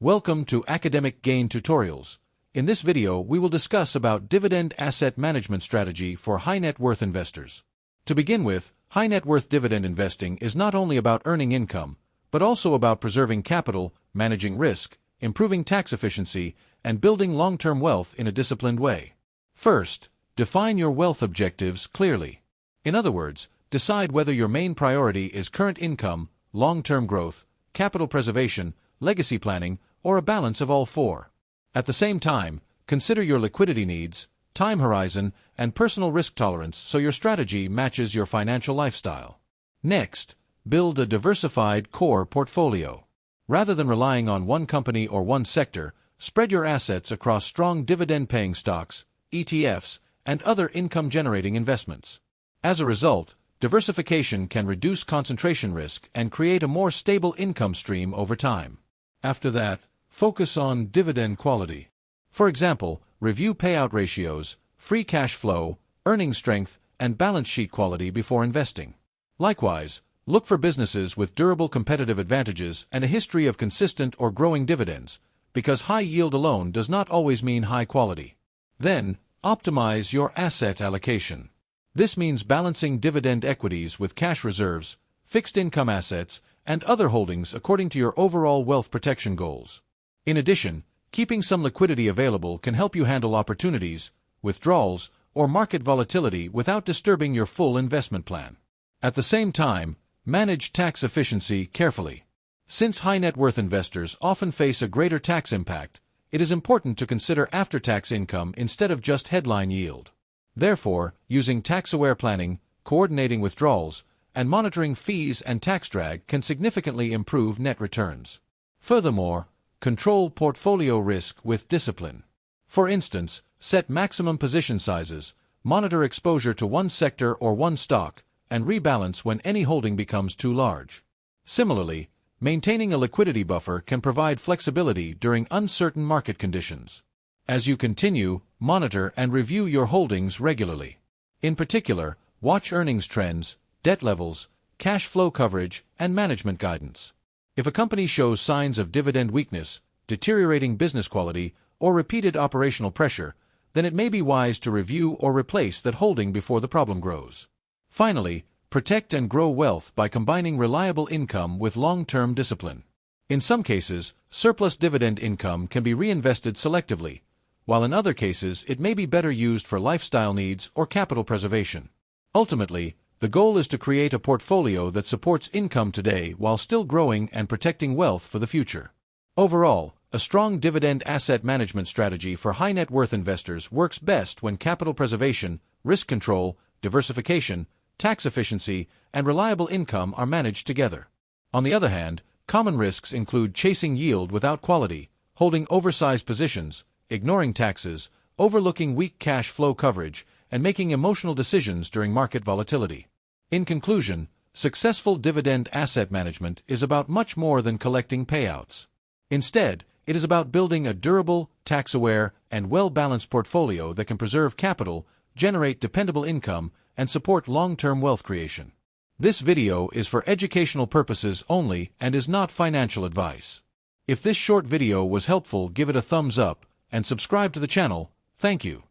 Welcome to Academic Gain Tutorials. In this video, we will discuss about Dividend Asset Management Strategy for high net worth investors. To begin with, high net worth dividend investing is not only about earning income, but also about preserving capital, managing risk, improving tax efficiency, and building long-term wealth in a disciplined way. First, define your wealth objectives clearly. In other words, decide whether your main priority is current income, long-term growth, capital preservation, legacy planning, or a balance of all four. At the same time, consider your liquidity needs, time horizon, and personal risk tolerance so your strategy matches your financial lifestyle. Next, build a diversified core portfolio. Rather than relying on one company or one sector, spread your assets across strong dividend-paying stocks, ETFs, and other income-generating investments. As a result, diversification can reduce concentration risk and create a more stable income stream over time. After that, focus on dividend quality. For example, review payout ratios, free cash flow, earning strength, and balance sheet quality before investing. Likewise, look for businesses with durable competitive advantages and a history of consistent or growing dividends, because high yield alone does not always mean high quality. Then, optimize your asset allocation. This means balancing dividend equities with cash reserves, fixed income assets, and other holdings according to your overall wealth protection goals. In addition, keeping some liquidity available can help you handle opportunities, withdrawals, or market volatility without disturbing your full investment plan. At the same time, manage tax efficiency carefully. Since high net worth investors often face a greater tax impact, it is important to consider after-tax income instead of just headline yield. Therefore, using tax-aware planning, coordinating withdrawals, and monitoring fees and tax drag can significantly improve net returns. Furthermore, control portfolio risk with discipline. For instance, set maximum position sizes, monitor exposure to one sector or one stock, and rebalance when any holding becomes too large. Similarly, maintaining a liquidity buffer can provide flexibility during uncertain market conditions. As you continue, monitor and review your holdings regularly. In particular, watch earnings trends, debt levels, cash flow coverage, and management guidance. If a company shows signs of dividend weakness, deteriorating business quality, or repeated operational pressure, then it may be wise to review or replace that holding before the problem grows. Finally, protect and grow wealth by combining reliable income with long-term discipline. In some cases, surplus dividend income can be reinvested selectively, while in other cases it may be better used for lifestyle needs or capital preservation. Ultimately, the goal is to create a portfolio that supports income today while still growing and protecting wealth for the future. Overall, a strong dividend asset management strategy for high net worth investors works best when capital preservation, risk control, diversification, tax efficiency, and reliable income are managed together. On the other hand, common risks include chasing yield without quality, holding oversized positions, ignoring taxes, overlooking weak cash flow coverage, and making emotional decisions during market volatility. In conclusion, successful dividend asset management is about much more than collecting payouts. Instead, it is about building a durable, tax-aware, and well-balanced portfolio that can preserve capital, generate dependable income, and support long-term wealth creation. This video is for educational purposes only and is not financial advice. If this short video was helpful, give it a thumbs up and subscribe to the channel. Thank you.